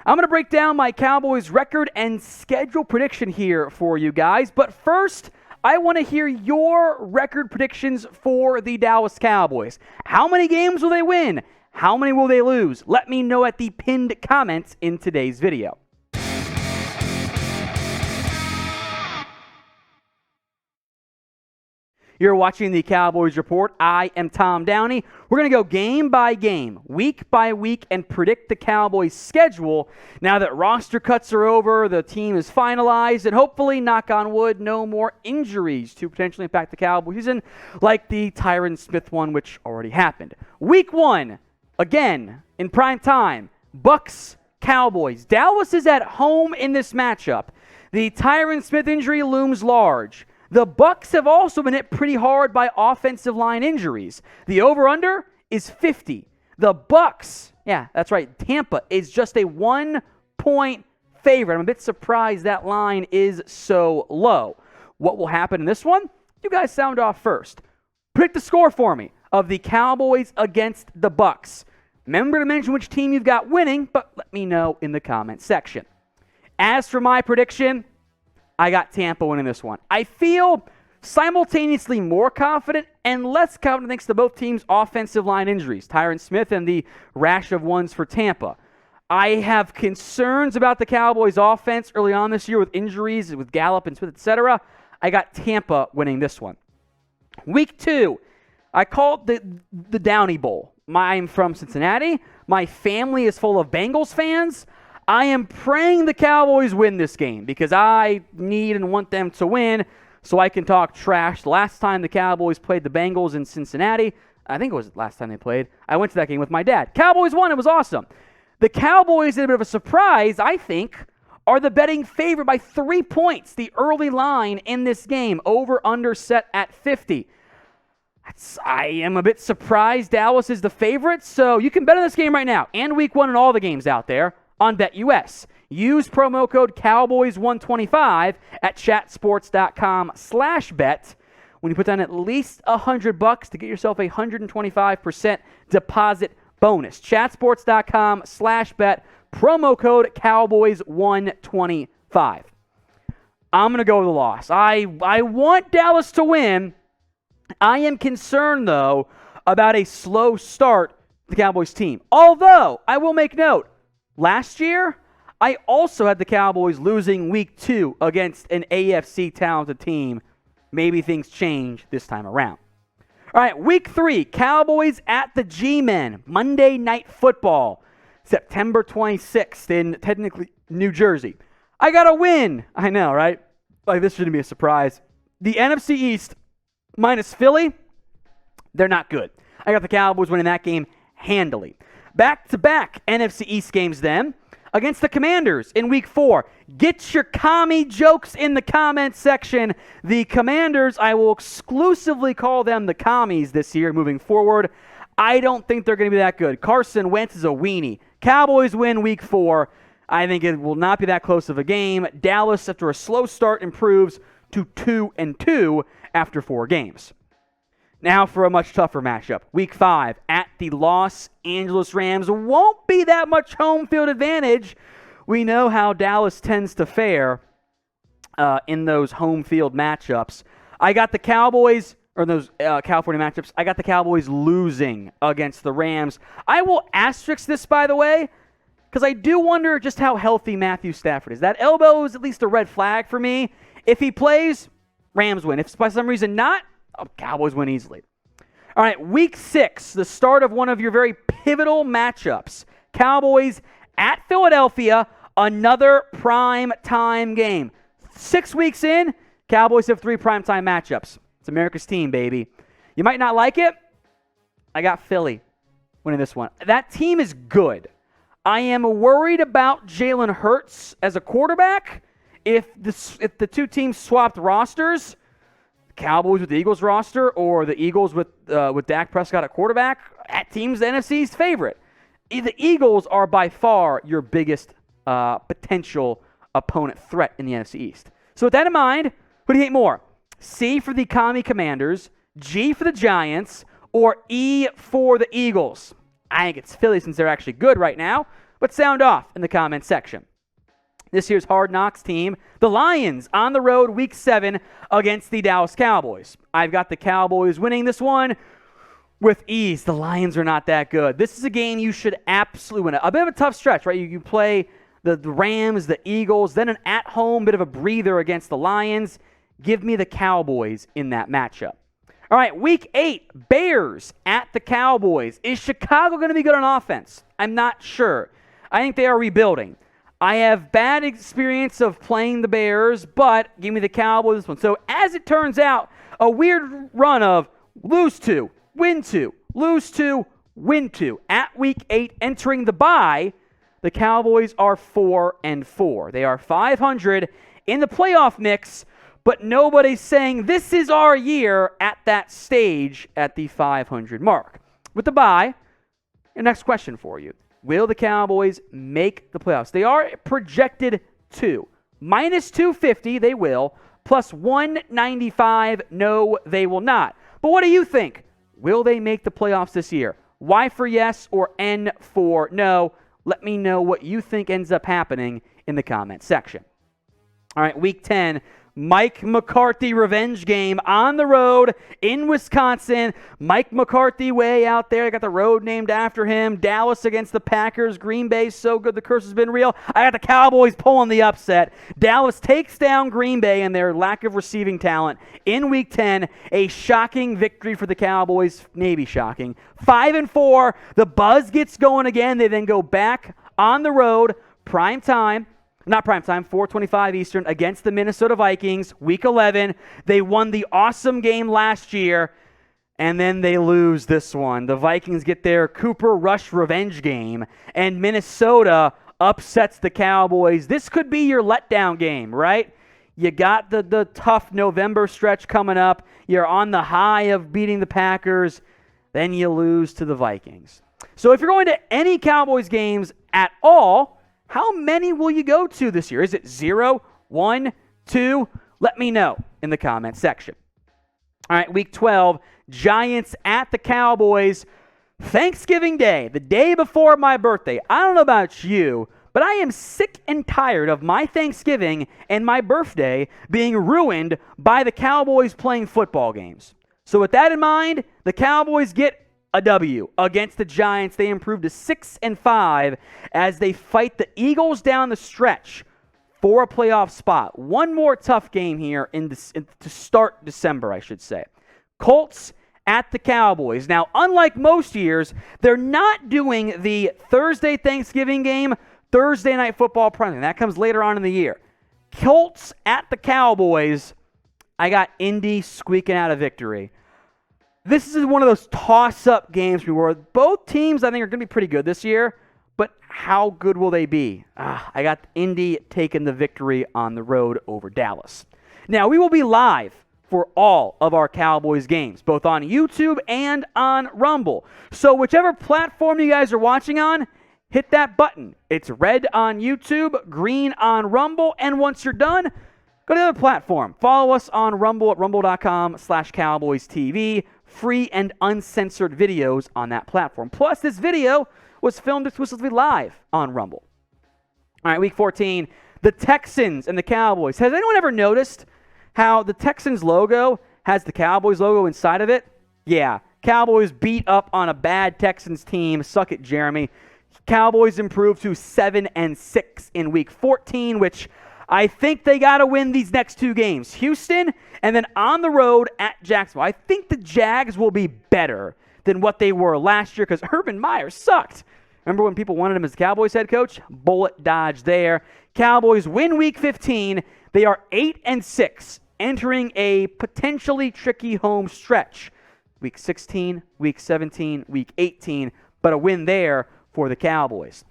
I'm going to break down my Cowboys record and schedule prediction here for you guys. But first, I want to hear your record predictions for the Dallas Cowboys. How many games will they win? How many will they lose? Let me know at the pinned comments in today's video. You're watching the Cowboys Report. I am Tom Downey. We're going to go game by game, week by week, and predict the Cowboys' schedule. Now that roster cuts are over, the team is finalized, and hopefully, knock on wood, no more injuries to potentially impact the Cowboys season, like the Tyron Smith one, which already happened. Week 1, again, in prime time, Bucs, Cowboys. Dallas is at home in this matchup. The Tyron Smith injury looms large. The Bucs have also been hit pretty hard by offensive line injuries. The over-under is 50. The Bucs, yeah, that's right, Tampa is just a 1-point favorite. I'm a bit surprised that line is so low. What will happen in this one? You guys sound off first. Predict the score for me of the Cowboys against the Bucs. Remember to mention which team you've got winning, but let me know in the comments section. As for my prediction, I got Tampa winning this one. I feel simultaneously more confident and less confident thanks to both teams' offensive line injuries, Tyron Smith and the rash of ones for Tampa. I have concerns about the Cowboys' offense early on this year with injuries, with Gallup and Smith, etc. I got Tampa winning this one. Week 2, I call it the Downey Bowl. I'm from Cincinnati. My family is full of Bengals fans. I am praying the Cowboys win this game because I need and want them to win so I can talk trash. The last time the Cowboys played the Bengals in Cincinnati, I think it was the last time they played, I went to that game with my dad. Cowboys won. It was awesome. The Cowboys, in a bit of a surprise, I think, are the betting favorite by 3 points. The early line in this game, over-under set at 50. I am a bit surprised Dallas is the favorite, so you can bet on this game right now and week 1 and all the games out there on BetUS. Use promo code Cowboys125 at chatsports.com/bet when you put down at least $100 to get yourself a 125% deposit bonus. Chatsports.com/bet, promo code Cowboys125. I'm going to go with the loss. I want Dallas to win. I am concerned, though, about a slow start to the Cowboys team. Although, I will make note, last year, I also had the Cowboys losing week 2 against an AFC talented team. Maybe things change this time around. All right, week 3, Cowboys at the G-Men, Monday Night Football, September 26th in technically New Jersey. I got a win. I know, right? Like, this shouldn't be a surprise. The NFC East minus Philly, they're not good. I got the Cowboys winning that game handily. Back-to-back NFC East games then against the Commanders in week 4. Get your commie jokes in the comments section. The Commanders, I will exclusively call them the commies this year moving forward. I don't think they're going to be that good. Carson Wentz is a weenie. Cowboys win week 4. I think it will not be that close of a game. Dallas, after a slow start, improves to 2-2 after 4 games. Now for a much tougher matchup. Week 5 at the Los Angeles Rams. Won't be that much home field advantage. We know how Dallas tends to fare in those home field matchups. I got the Cowboys, or those California matchups, I got the Cowboys losing against the Rams. I will asterisk this, by the way, because I do wonder just how healthy Matthew Stafford is. That elbow is at least a red flag for me. If he plays, Rams win. If by some reason not, Cowboys win easily. All right, week 6, the start of one of your very pivotal matchups. Cowboys at Philadelphia, another prime time game. 6 weeks in, Cowboys have 3 prime time matchups. It's America's team, baby. You might not like it. I got Philly winning this one. That team is good. I am worried about Jalen Hurts as a quarterback. If the two teams swapped rosters, Cowboys with the Eagles roster or the Eagles with Dak Prescott at quarterback, that team's the NFC's favorite. The Eagles are by far your biggest potential opponent threat in the NFC East. So with that in mind, who do you hate more? C for the Commie Commanders, G for the Giants, or E for the Eagles? I think it's Philly since they're actually good right now. But sound off in the comment section. This year's Hard Knocks team, the Lions, on the road Week 7 against the Dallas Cowboys. I've got the Cowboys winning this one with ease. The Lions are not that good. This is a game you should absolutely win. A bit of a tough stretch, right? You play the Rams, the Eagles, then an at-home bit of a breather against the Lions. Give me the Cowboys in that matchup. All right, Week 8, Bears at the Cowboys. Is Chicago going to be good on offense? I'm not sure. I think they are rebuilding. I have bad experience of playing the Bears, but give me the Cowboys this one. So as it turns out, a weird run of lose 2, win 2, lose 2, win 2. At Week 8, entering the bye, the Cowboys are 4-4. They are 500 in the playoff mix, but nobody's saying this is our year at that stage at the 500 mark. With the bye, the next question for you. Will the Cowboys make the playoffs? They are projected to. Minus 250, they will. Plus 195, no, they will not. But what do you think? Will they make the playoffs this year? Y for yes or N for no? Let me know what you think ends up happening in the comment section. All right, Week 10. Mike McCarthy revenge game on the road in Wisconsin. Mike McCarthy way out there. I got the road named after him. Dallas against the Packers. Green Bay so good the curse has been real. I got the Cowboys pulling the upset. Dallas takes down Green Bay and their lack of receiving talent in Week 10. A shocking victory for the Cowboys. Maybe shocking. 5-4. The buzz gets going again. They then go back on the road. Prime time. Not primetime, 4:25 Eastern against the Minnesota Vikings, Week 11. They won the awesome game last year, and then they lose this one. The Vikings get their Cooper Rush revenge game, and Minnesota upsets the Cowboys. This could be your letdown game, right? You got the tough November stretch coming up. You're on the high of beating the Packers. Then you lose to the Vikings. So if you're going to any Cowboys games at all, how many will you go to this year? Is it 0, 1, 2? Let me know in the comment section. All right, Week 12, Giants at the Cowboys. Thanksgiving Day, the day before my birthday. I don't know about you, but I am sick and tired of my Thanksgiving and my birthday being ruined by the Cowboys playing football games. So with that in mind, the Cowboys get a W against the Giants. They improved to 6-5 as they fight the Eagles down the stretch for a playoff spot. One more tough game here to start December, I should say. Colts at the Cowboys. Now, unlike most years, they're not doing the Thursday Thanksgiving game, Thursday Night Football prime. That comes later on in the year. Colts at the Cowboys. I got Indy squeaking out a victory. This is one of those toss-up games where both teams, I think, are going to be pretty good this year, but how good will they be? I got Indy taking the victory on the road over Dallas. Now, we will be live for all of our Cowboys games, both on YouTube and on Rumble. So whichever platform you guys are watching on, hit that button. It's red on YouTube, green on Rumble, and once you're done, go to the other platform. Follow us on Rumble at rumble.com/CowboysTV. Free and uncensored videos on that platform. Plus, this video was filmed exclusively live on Rumble. All right, Week 14, the Texans and the Cowboys. Has anyone ever noticed how the Texans logo has the Cowboys logo inside of it? Yeah, Cowboys beat up on a bad Texans team. Suck it, Jeremy. Cowboys improved to 7-6 in Week 14, which I think they got to win these next two games. Houston, and then on the road at Jacksonville. I think the Jags will be better than what they were last year because Urban Meyer sucked. Remember when people wanted him as the Cowboys head coach? Bullet dodge there. Cowboys win Week 15. They are 8-6, entering a potentially tricky home stretch. Week 16, Week 17, Week 18, but a win there for the Cowboys.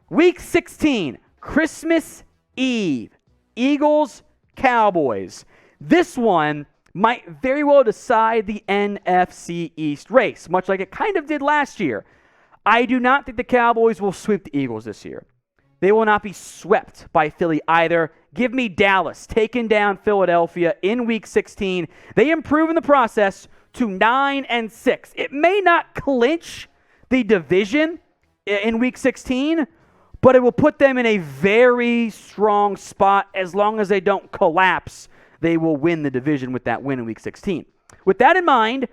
Week 16, Christmas Eve. Eagles, Cowboys. This one might very well decide the NFC East race, much like it kind of did last year. I do not think the Cowboys will sweep the Eagles this year. They will not be swept by Philly either. Give me Dallas taking down Philadelphia in Week 16. They improve in the process to 9-6. It may not clinch the division in Week 16, but it will put them in a very strong spot. As long as they don't collapse, they will win the division with that win in Week 16. With that in mind,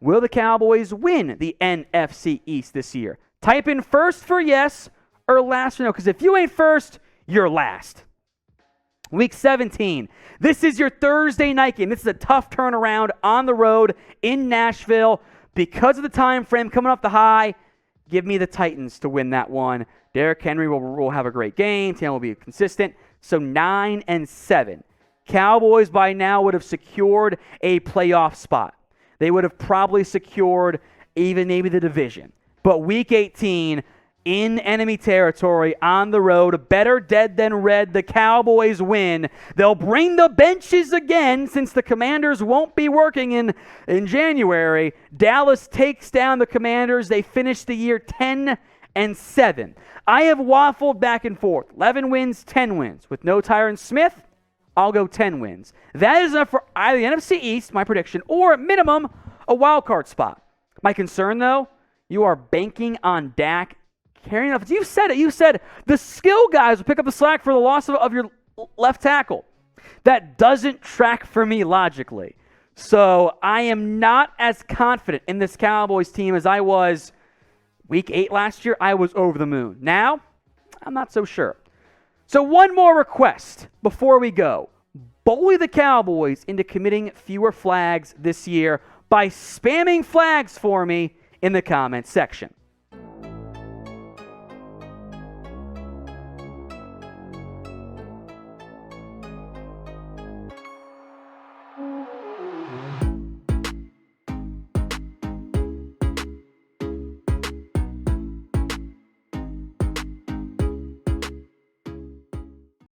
will the Cowboys win the NFC East this year? Type in first for yes or last for no, because if you ain't first, you're last. Week 17. This is your Thursday night game. This is a tough turnaround on the road in Nashville. Because of the time frame coming off the high, give me the Titans to win that one. Derrick Henry will have a great game. Tam will be consistent. So 9-7. Cowboys by now would have secured a playoff spot. They would have probably secured even maybe the division. But Week 18, in enemy territory, on the road, better dead than red, the Cowboys win. They'll bring the benches again since the Commanders won't be working in January. Dallas takes down the Commanders. They finish the year 10-7. I have waffled back and forth. 11 wins, 10 wins. With no Tyron Smith, I'll go 10 wins. That is enough for either the NFC East, my prediction, or at minimum, a wild card spot. My concern, though, you are banking on Dak carrying enough. You said it. You said the skill guys will pick up the slack for the loss of your left tackle. That doesn't track for me logically. So I am not as confident in this Cowboys team as I was Week 8 last year. I was over the moon. Now, I'm not so sure. So one more request before we go. Bully the Cowboys into committing fewer flags this year by spamming flags for me in the comments section.